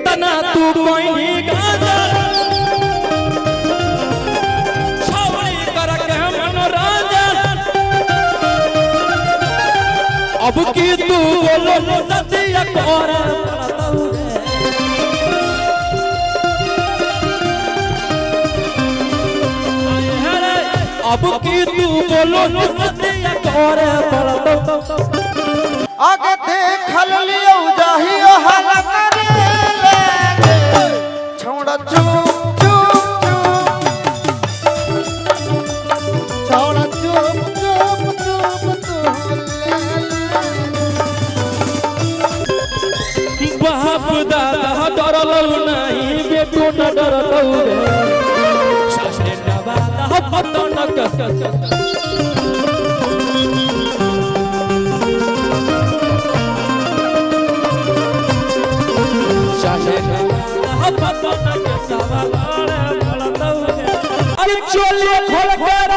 कितना तू कोई गाजा छावनी कर के मनोरंजन अब की तू बोलो सतिया कोरा अब की तू बोलो सतिया कोरा पड़तो आगे देखल लियो जाहियो हल करे लागे छोड़ा चुप चुप चुप छोड़ा चुप चुप चुप बाप दादा डरलौ नहीं बेटो न डरतौ रे सासरे नवादा पतो न कस अरे चोले खोल कर